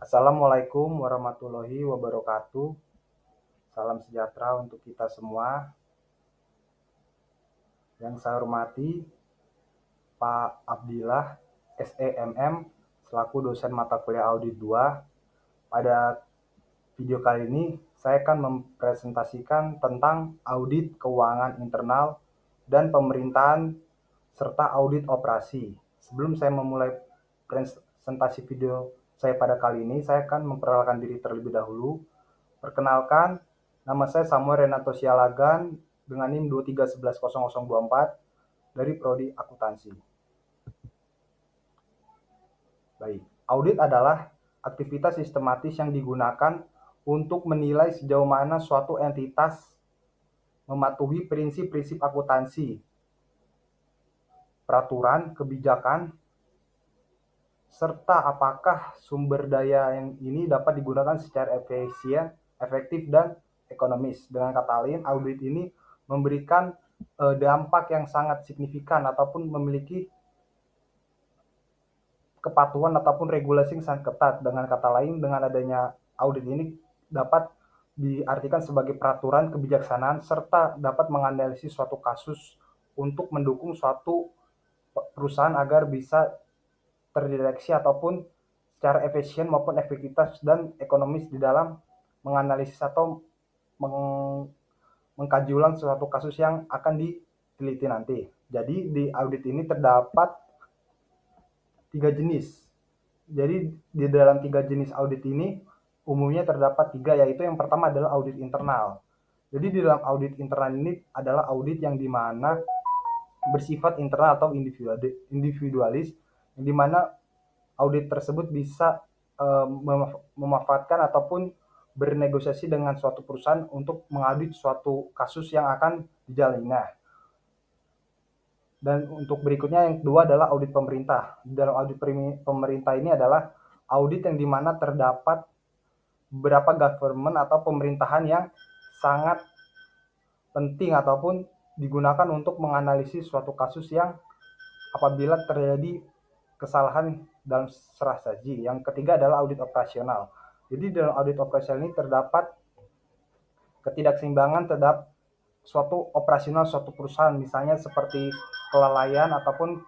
Assalamualaikum warahmatullahi wabarakatuh. Salam sejahtera untuk kita semua. Yang saya hormati Pak Abdillah, SEMM, selaku dosen mata kuliah Audit 2. Pada video kali ini, saya akan mempresentasikan tentang audit keuangan internal dan pemerintahan serta audit operasi. Sebelum saya memulai presentasi video saya pada kali ini, saya akan memperkenalkan diri terlebih dahulu. Perkenalkan, nama saya Samuel Renato Sialagan dengan NIM 23110024 dari Prodi Akuntansi. Baik, audit adalah aktivitas sistematis yang digunakan untuk menilai sejauh mana suatu entitas mematuhi prinsip-prinsip akuntansi, peraturan, kebijakan, serta apakah sumber daya yang ini dapat digunakan secara efisien, efektif, dan ekonomis. Dengan kata lain, audit ini memberikan dampak yang sangat signifikan ataupun memiliki kepatuhan ataupun regulasi yang sangat ketat. Dengan kata lain, dengan adanya audit ini dapat diartikan sebagai peraturan kebijaksanaan serta dapat menganalisis suatu kasus untuk mendukung suatu perusahaan agar bisa terdeteksi ataupun secara efisien maupun efektivitas dan ekonomis di dalam menganalisis atau mengkaji ulang suatu kasus yang akan diteliti nanti. Jadi di audit ini terdapat 3 jenis. Jadi di dalam 3 jenis audit ini umumnya terdapat 3, yaitu yang pertama adalah audit internal. Jadi di dalam audit internal ini adalah audit yang dimana bersifat internal atau individualis, yang dimana audit tersebut bisa memanfaatkan ataupun bernegosiasi dengan suatu perusahaan untuk mengaudit suatu kasus yang akan dijalaninya. Dan untuk berikutnya yang kedua adalah audit pemerintah. Di dalam audit pemerintah ini adalah audit yang dimana terdapat beberapa government atau pemerintahan yang sangat penting ataupun digunakan untuk menganalisis suatu kasus yang apabila terjadi kesalahan dalam serah saji. Yang ketiga adalah audit operasional. Jadi dalam audit operasional ini terdapat ketidakseimbangan terhadap suatu operasional suatu perusahaan, misalnya seperti kelalaian ataupun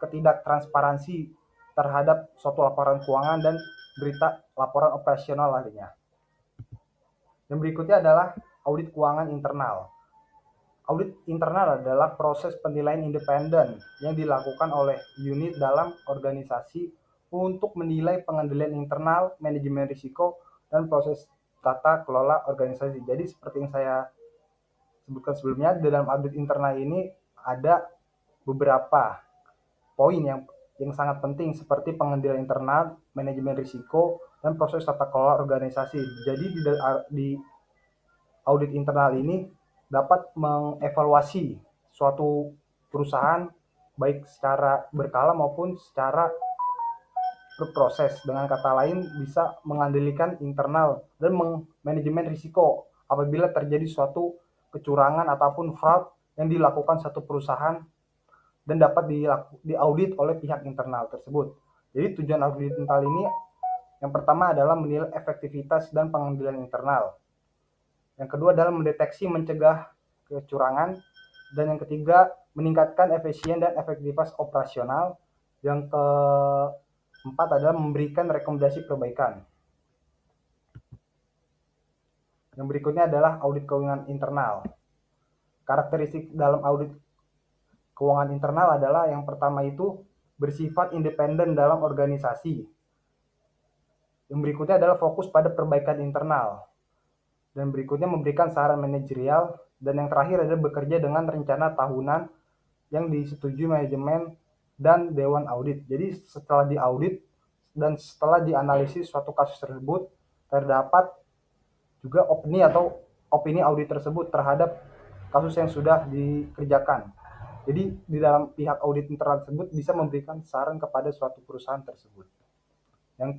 ketidaktransparansi terhadap suatu laporan keuangan dan berita laporan operasional lainnya. Yang berikutnya adalah audit keuangan internal. Audit internal adalah proses penilaian independen yang dilakukan oleh unit dalam organisasi untuk menilai pengendalian internal, manajemen risiko, dan proses tata kelola organisasi. Jadi seperti yang saya sebutkan sebelumnya, dalam audit internal ini ada beberapa poin yang sangat penting seperti pengendalian internal, manajemen risiko, dan proses tata kelola organisasi. Jadi di audit internal ini dapat mengevaluasi suatu perusahaan baik secara berkala maupun secara berproses. Dengan kata lain, bisa mengendalikan internal dan manajemen risiko apabila terjadi suatu kecurangan ataupun fraud yang dilakukan satu perusahaan dan dapat diaudit oleh pihak internal tersebut. Jadi tujuan audit internal ini yang pertama adalah menilai efektivitas dan pengendalian internal. Yang kedua adalah mendeteksi mencegah kecurangan. Dan yang ketiga, meningkatkan efisien dan efektivitas operasional. Yang keempat adalah memberikan rekomendasi perbaikan. Yang berikutnya adalah audit keuangan internal. Karakteristik dalam audit keuangan internal adalah yang pertama itu bersifat independen dalam organisasi. Yang berikutnya adalah fokus pada perbaikan internal. Dan berikutnya memberikan saran manajerial. Dan yang terakhir adalah bekerja dengan rencana tahunan yang disetujui manajemen dan dewan audit. Jadi setelah diaudit dan setelah dianalisis suatu kasus tersebut, terdapat juga opini audit tersebut terhadap kasus yang sudah dikerjakan. Jadi di dalam pihak audit internal tersebut bisa memberikan saran kepada suatu perusahaan tersebut. Yang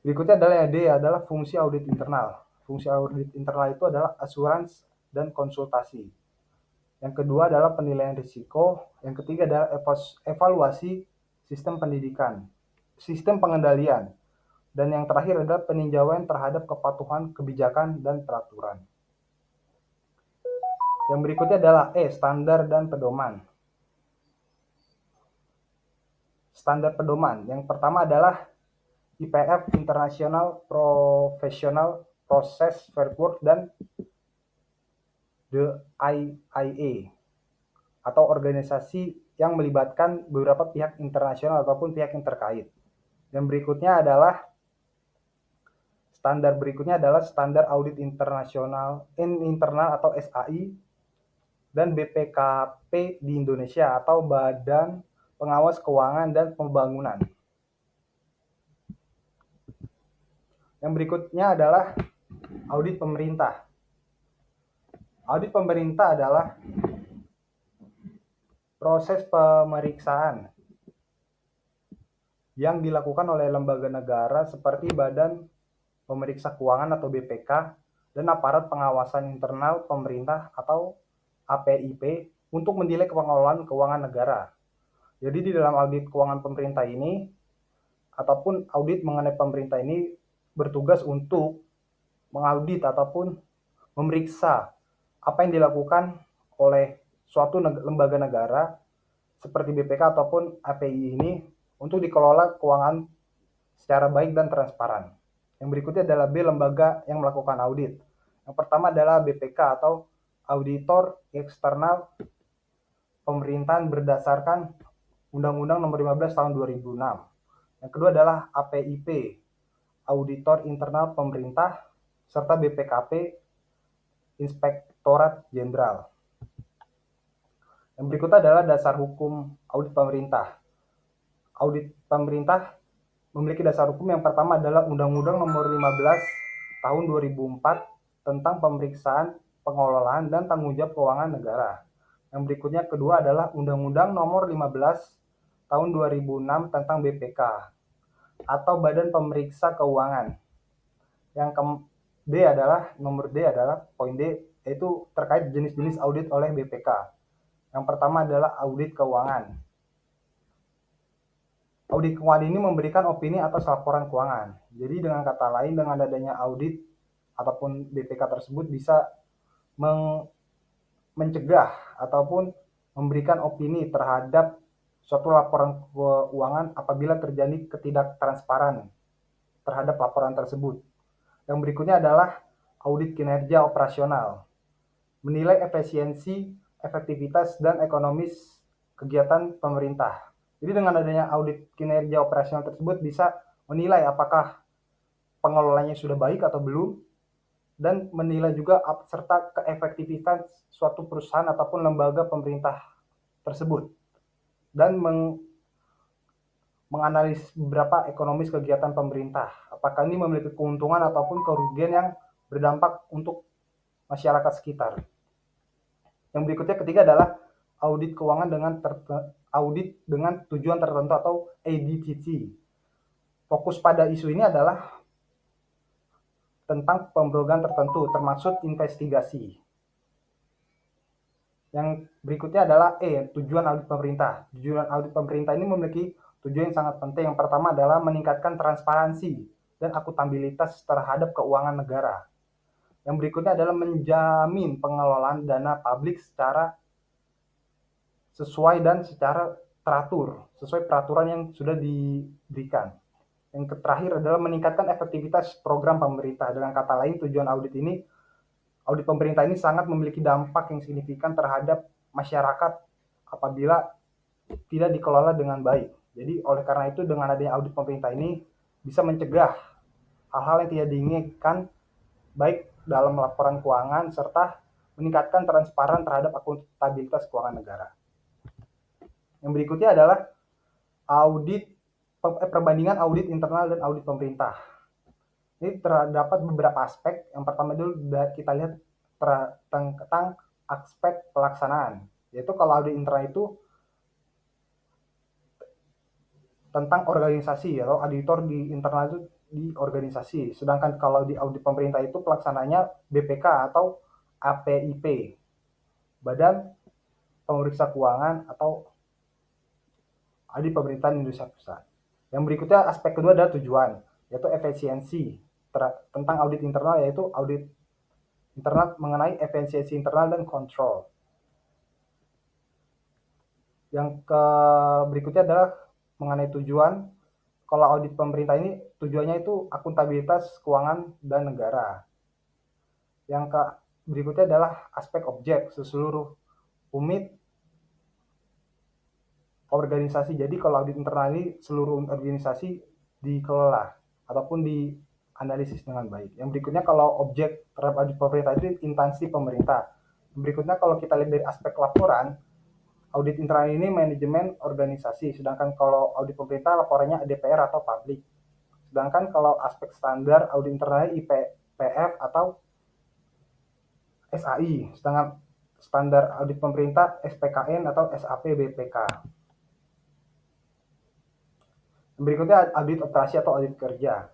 berikutnya adalah yang D adalah fungsi audit internal. Fungsi audit internal itu adalah asuransi dan konsultasi. Yang kedua adalah penilaian risiko. Yang ketiga adalah evaluasi sistem pendidikan, sistem pengendalian. Dan yang terakhir adalah peninjauan terhadap kepatuhan kebijakan dan peraturan. Yang berikutnya adalah standar dan pedoman. Standar pedoman. Yang pertama adalah IPF, International Professional Process Framework, dan the IIA, atau organisasi yang melibatkan beberapa pihak internasional ataupun pihak yang terkait. Yang berikutnya adalah standar audit internasional internal atau SAI, dan BPKP di Indonesia atau Badan Pengawas Keuangan dan Pembangunan. Yang berikutnya adalah audit pemerintah. Audit pemerintah adalah proses pemeriksaan yang dilakukan oleh lembaga negara seperti Badan Pemeriksa Keuangan atau BPK dan aparat pengawasan internal pemerintah atau APIP untuk menilai pengelolaan keuangan negara. Jadi di dalam audit keuangan pemerintah ini ataupun audit mengenai pemerintah ini bertugas untuk mengaudit ataupun memeriksa apa yang dilakukan oleh suatu lembaga negara seperti BPK ataupun API ini untuk dikelola keuangan secara baik dan transparan. Yang berikutnya adalah B, lembaga yang melakukan audit. Yang pertama adalah BPK atau Auditor Eksternal Pemerintahan berdasarkan Undang-Undang Nomor 15 Tahun 2006. Yang kedua adalah APIP, Auditor Internal Pemerintah, serta BPKP, Inspektorat Jenderal. Yang berikutnya adalah dasar hukum audit pemerintah. Audit pemerintah memiliki dasar hukum yang pertama adalah Undang-Undang Nomor 15 Tahun 2004 tentang pemeriksaan, pengelolaan, dan tanggung jawab keuangan negara. Yang berikutnya kedua adalah Undang-Undang Nomor 15 Tahun 2006 tentang BPK atau Badan Pemeriksa Keuangan. Yang nomor D adalah poin D, yaitu terkait jenis-jenis audit oleh BPK. Yang pertama adalah audit keuangan. Audit keuangan ini memberikan opini atas laporan keuangan. Jadi dengan kata lain, dengan adanya audit ataupun BPK tersebut bisa mencegah ataupun memberikan opini terhadap suatu laporan keuangan apabila terjadi ketidaktransparan terhadap laporan tersebut. Yang berikutnya adalah audit kinerja operasional. Menilai efisiensi, efektivitas, dan ekonomis kegiatan pemerintah. Jadi dengan adanya audit kinerja operasional tersebut bisa menilai apakah pengelolanya sudah baik atau belum, dan menilai juga serta keefektivitasan suatu perusahaan ataupun lembaga pemerintah tersebut, dan menganalisis beberapa ekonomis kegiatan pemerintah. Apakah ini memiliki keuntungan ataupun kerugian yang berdampak untuk masyarakat sekitar. Yang berikutnya ketiga adalah audit keuangan dengan tujuan tertentu atau ADTT. Fokus pada isu ini adalah tentang pemrograman tertentu termasuk investigasi. Yang berikutnya adalah tujuan audit pemerintah. Tujuan audit pemerintah ini memiliki tujuan yang sangat penting. Yang pertama adalah meningkatkan transparansi dan akuntabilitas terhadap keuangan negara. Yang berikutnya adalah menjamin pengelolaan dana publik secara sesuai dan secara teratur, sesuai peraturan yang sudah diberikan. Yang terakhir adalah meningkatkan efektivitas program pemerintah. Dengan kata lain, tujuan audit pemerintah ini sangat memiliki dampak yang signifikan terhadap masyarakat apabila tidak dikelola dengan baik. Jadi oleh karena itu dengan adanya audit pemerintah ini bisa mencegah hal-hal yang tidak diinginkan baik dalam laporan keuangan serta meningkatkan transparan terhadap akuntabilitas keuangan negara. Yang berikutnya adalah perbandingan audit internal dan audit pemerintah. Ini terdapat beberapa aspek. Yang pertama dulu kita lihat tentang aspek pelaksanaan. Yaitu kalau audit internal itu tentang organisasi, atau auditor di internal itu di organisasi. Sedangkan kalau di audit pemerintah itu pelaksananya BPK atau APIP, Badan Pemeriksa Keuangan atau audit pemerintahan Indonesia Pusat. Yang berikutnya aspek kedua adalah tujuan. yaitu efisiensi. Tentang audit internal, yaitu audit internal mengenai efisiensi internal dan kontrol. Yang berikutnya adalah mengenai tujuan. Kalau audit pemerintah ini tujuannya itu akuntabilitas keuangan dan negara. Yang berikutnya adalah aspek objek seluruh unit organisasi. Jadi kalau audit internal ini seluruh organisasi dikelola ataupun dianalisis dengan baik. Yang berikutnya kalau objek terhadap audit pemerintah itu instansi pemerintah. Yang berikutnya kalau kita lihat dari aspek laporan, audit internal ini manajemen organisasi, sedangkan kalau audit pemerintah laporannya DPR atau publik. Sedangkan kalau aspek standar audit internal IPPF atau SAI, sedangkan standar audit pemerintah SPKN atau SAP BPK. Berikutnya audit operasi atau audit kerja.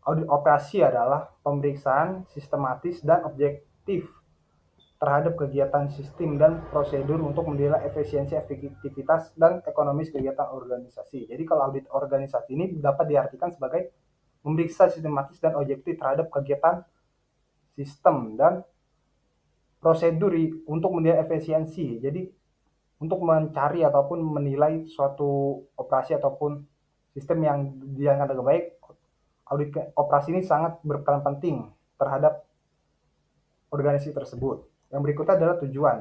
Audit operasi adalah pemeriksaan sistematis dan objektif terhadap kegiatan sistem dan prosedur untuk menilai efisiensi, efektivitas, dan ekonomis kegiatan organisasi. Jadi kalau audit organisasi ini dapat diartikan sebagai memeriksa sistematis dan objektif terhadap kegiatan sistem dan prosedur untuk menilai efisiensi. Jadi untuk mencari ataupun menilai suatu operasi ataupun sistem yang dijalankan dengan baik, audit operasi ini sangat berperan penting terhadap organisasi tersebut. Yang berikutnya adalah tujuan.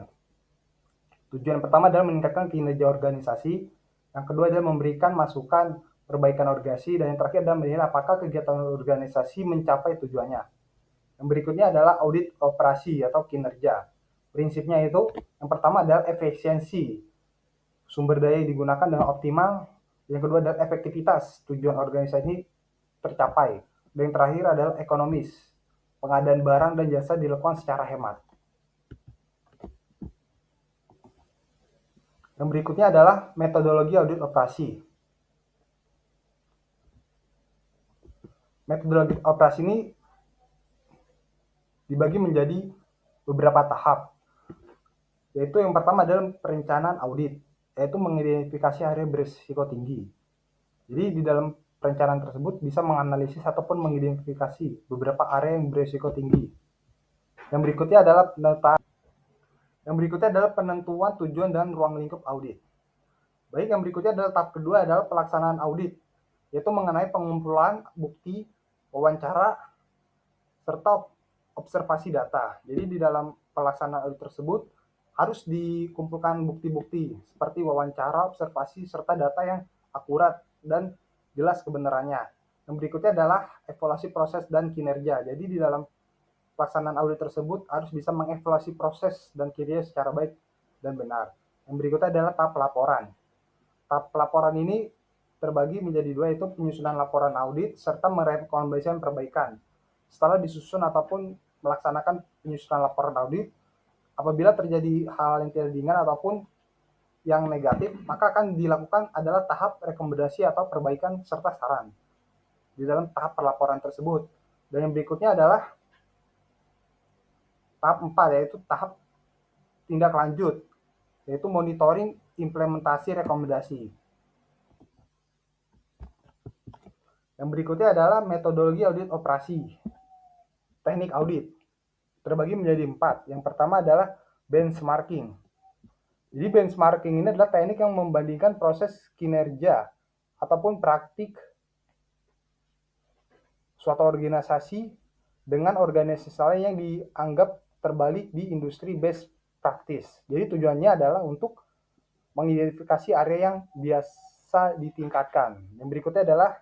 Tujuan pertama adalah meningkatkan kinerja organisasi, yang kedua adalah memberikan masukan perbaikan organisasi, dan yang terakhir adalah menilai apakah kegiatan organisasi mencapai tujuannya. Yang berikutnya adalah audit operasi atau kinerja. Prinsipnya itu, yang pertama adalah efisiensi, sumber daya yang digunakan dengan optimal. Yang kedua adalah efektivitas, tujuan organisasi ini tercapai. Dan yang terakhir adalah ekonomis, pengadaan barang dan jasa dilakukan secara hemat. Yang berikutnya adalah metodologi audit operasi. Metodologi operasi ini dibagi menjadi beberapa tahap, yaitu yang pertama adalah perencanaan audit, yaitu mengidentifikasi area berisiko tinggi. Jadi di dalam perencanaan tersebut bisa menganalisis ataupun mengidentifikasi beberapa area yang berisiko tinggi. Yang berikutnya adalah penentuan tujuan dan ruang lingkup audit. Baik, yang berikutnya adalah tahap kedua adalah pelaksanaan audit, yaitu mengenai pengumpulan bukti, wawancara, serta observasi data. Jadi di dalam pelaksanaan audit tersebut harus dikumpulkan bukti-bukti seperti wawancara, observasi, serta data yang akurat dan jelas kebenarannya. Yang berikutnya adalah evaluasi proses dan kinerja. Jadi di dalam pelaksanaan audit tersebut harus bisa mengevaluasi proses dan kinerja secara baik dan benar. Yang berikutnya adalah tahap pelaporan. Tahap pelaporan ini terbagi menjadi dua, yaitu penyusunan laporan audit serta merekomendasikan perbaikan. Setelah disusun ataupun melaksanakan penyusunan laporan audit, apabila terjadi hal yang tidak diinginkan ataupun yang negatif, maka akan dilakukan adalah tahap rekomendasi atau perbaikan serta saran di dalam tahap pelaporan tersebut. Dan yang berikutnya adalah tahap 4, yaitu tahap tindak lanjut, yaitu monitoring implementasi rekomendasi. Yang berikutnya adalah metodologi audit operasi. Teknik audit terbagi menjadi 4. Yang pertama adalah benchmarking. Jadi benchmarking ini adalah teknik yang membandingkan proses kinerja ataupun praktik suatu organisasi dengan organisasi lain yang dianggap terbalik di industri best practice. Jadi tujuannya adalah untuk mengidentifikasi area yang biasa ditingkatkan. Yang berikutnya adalah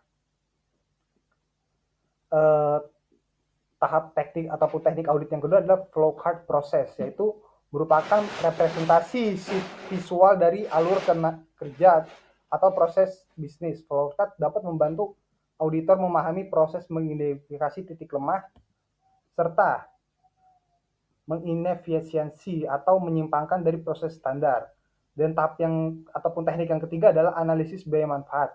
tahap teknik ataupun teknik audit yang kedua adalah flowchart proses, yaitu merupakan representasi visual dari alur kerja atau proses bisnis. Flowchart dapat membantu auditor memahami proses mengidentifikasi titik lemah serta menginefisiensi atau menyimpangkan dari proses standar. Dan tahap yang ataupun teknik yang ketiga adalah analisis biaya manfaat.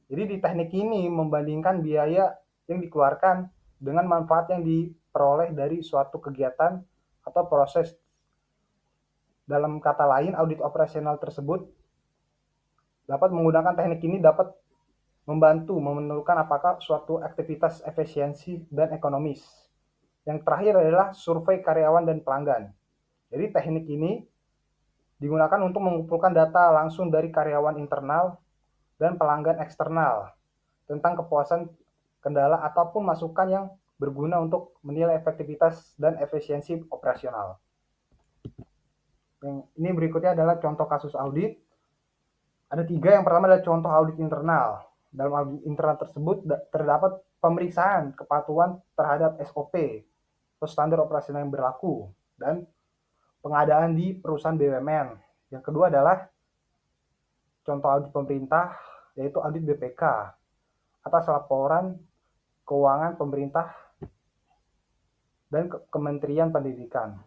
Jadi di teknik ini membandingkan biaya yang dikeluarkan dengan manfaat yang diperoleh dari suatu kegiatan atau proses. Dalam kata lain, audit operasional tersebut dapat menggunakan teknik ini dapat membantu menentukan apakah suatu aktivitas efisiensi dan ekonomis. Yang terakhir adalah survei karyawan dan pelanggan. Jadi teknik ini digunakan untuk mengumpulkan data langsung dari karyawan internal dan pelanggan eksternal tentang kepuasan, kendala, ataupun masukan yang berguna untuk menilai efektivitas dan efisiensi operasional. Yang ini berikutnya adalah contoh kasus audit. Ada 3. Yang pertama adalah contoh audit internal. Dalam audit internal tersebut terdapat pemeriksaan kepatuhan terhadap SOP atau standar operasional yang berlaku dan pengadaan di perusahaan BUMN. Yang kedua adalah contoh audit pemerintah, yaitu audit BPK atas laporan keuangan pemerintah dan Kementerian Pendidikan.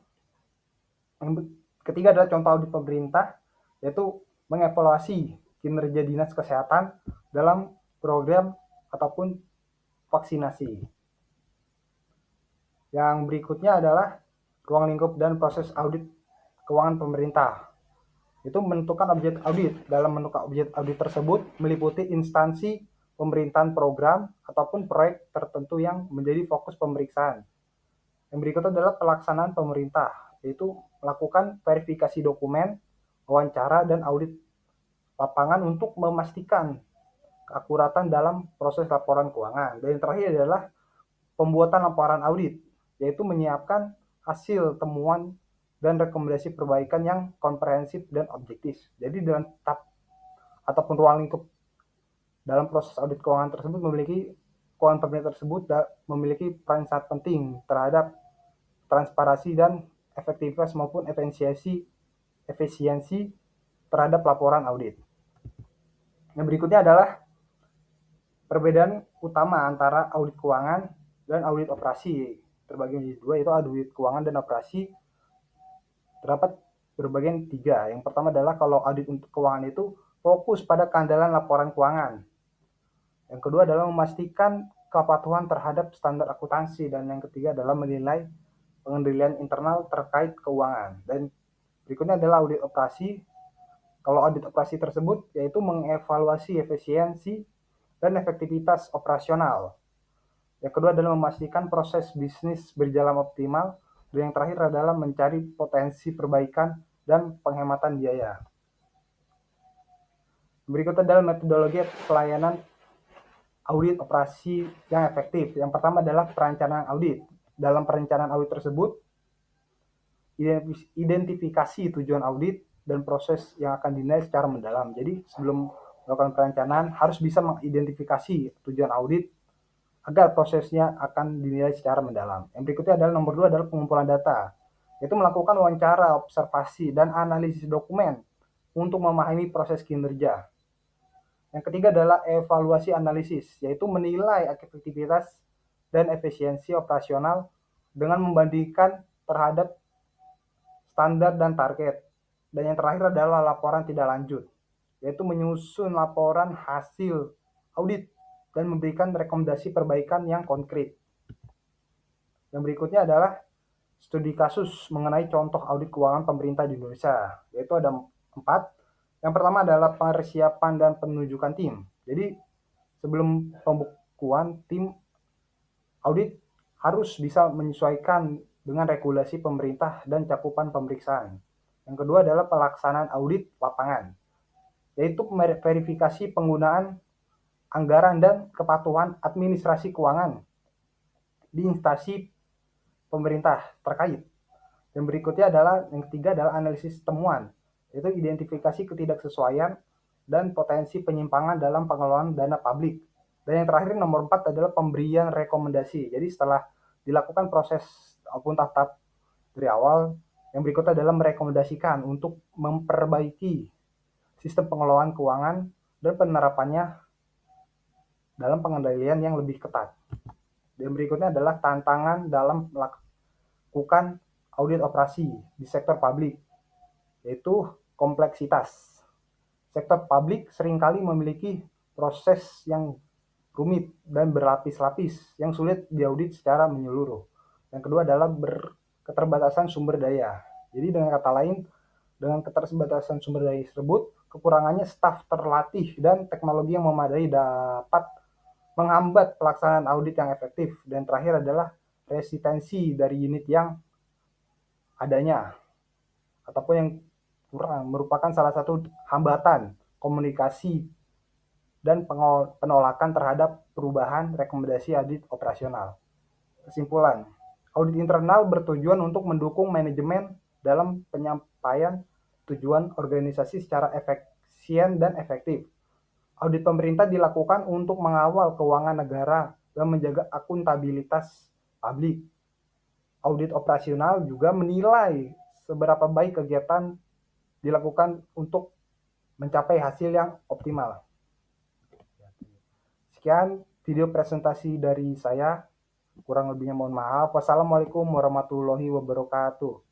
Yang ketiga adalah contoh audit pemerintah, yaitu mengevaluasi kinerja dinas kesehatan dalam program ataupun vaksinasi. Yang berikutnya adalah ruang lingkup dan proses audit keuangan pemerintah. Itu menentukan objek audit. Dalam menentukan objek audit tersebut meliputi instansi pemerintahan program ataupun proyek tertentu yang menjadi fokus pemeriksaan. Yang berikutnya adalah pelaksanaan pemerintah, yaitu melakukan verifikasi dokumen, wawancara, dan audit lapangan untuk memastikan keakuratan dalam proses laporan keuangan. Dan yang terakhir adalah pembuatan laporan audit, yaitu menyiapkan hasil temuan dan rekomendasi perbaikan yang komprehensif dan objektif. Jadi dalam tahap ataupun ruang lingkup dalam proses audit keuangan tersebut keuangan pemerintah tersebut memiliki peran sangat penting terhadap transparansi dan efektivitas maupun efisiensi terhadap laporan audit. Yang berikutnya adalah perbedaan utama antara audit keuangan dan audit operasi. Terbagi menjadi 2, yaitu audit keuangan dan operasi terdapat berbagian 3. Yang pertama adalah kalau audit untuk keuangan itu fokus pada keandalan laporan keuangan. Yang kedua adalah memastikan kepatuhan terhadap standar akuntansi, dan yang ketiga adalah menilai pengendalian internal terkait keuangan. Dan berikutnya adalah audit operasi. Kalau audit operasi tersebut yaitu mengevaluasi efisiensi dan efektivitas operasional. Yang kedua adalah memastikan proses bisnis berjalan optimal. Dan yang terakhir adalah mencari potensi perbaikan dan penghematan biaya. Berikut adalah metodologi pelayanan audit operasi yang efektif. Yang pertama adalah perencanaan audit. Dalam perencanaan audit tersebut, identifikasi tujuan audit dan proses yang akan dinilai secara mendalam. Jadi sebelum melakukan perencanaan harus bisa mengidentifikasi tujuan audit agar prosesnya akan dinilai secara mendalam. Yang berikutnya adalah nomor 2 adalah pengumpulan data, yaitu melakukan wawancara, observasi, dan analisis dokumen untuk memahami proses kinerja. Yang ketiga adalah evaluasi analisis, yaitu menilai efektivitas dan efisiensi operasional dengan membandingkan terhadap standar dan target. Dan yang terakhir adalah laporan tidak lanjut, yaitu menyusun laporan hasil audit dan memberikan rekomendasi perbaikan yang konkret. Yang berikutnya adalah studi kasus mengenai contoh audit keuangan pemerintah di Indonesia, yaitu ada 4. Yang pertama adalah persiapan dan penunjukan tim. Jadi sebelum pembukuan tim audit harus bisa menyesuaikan dengan regulasi pemerintah dan cakupan pemeriksaan. Yang kedua adalah pelaksanaan audit lapangan, yaitu verifikasi penggunaan anggaran dan kepatuhan administrasi keuangan di instansi pemerintah terkait. Yang berikutnya adalah yang ketiga adalah analisis temuan, yaitu identifikasi ketidaksesuaian dan potensi penyimpangan dalam pengelolaan dana publik. Dan yang terakhir nomor 4 adalah pemberian rekomendasi. Jadi setelah dilakukan proses ataupun tahap dari awal, yang berikutnya adalah merekomendasikan untuk memperbaiki sistem pengelolaan keuangan dan penerapannya dalam pengendalian yang lebih ketat. Dan berikutnya adalah tantangan dalam melakukan audit operasi di sektor publik, yaitu kompleksitas. Sektor publik seringkali memiliki proses yang rumit dan berlapis-lapis yang sulit diaudit secara menyeluruh. Yang kedua adalah keterbatasan sumber daya. Jadi dengan kata lain, dengan keterbatasan sumber daya tersebut, kekurangannya staf terlatih dan teknologi yang memadai dapat menghambat pelaksanaan audit yang efektif. Dan terakhir adalah resistensi dari unit yang adanya ataupun yang kurang merupakan salah satu hambatan komunikasi dan penolakan terhadap perubahan rekomendasi audit operasional. Kesimpulan, audit internal bertujuan untuk mendukung manajemen dalam penyampaian tujuan organisasi secara efisien dan efektif. Audit pemerintah dilakukan untuk mengawal keuangan negara dan menjaga akuntabilitas publik. Audit operasional juga menilai seberapa baik kegiatan dilakukan untuk mencapai hasil yang optimal. Sekian video presentasi dari saya. Kurang lebihnya mohon maaf. Wassalamualaikum warahmatullahi wabarakatuh.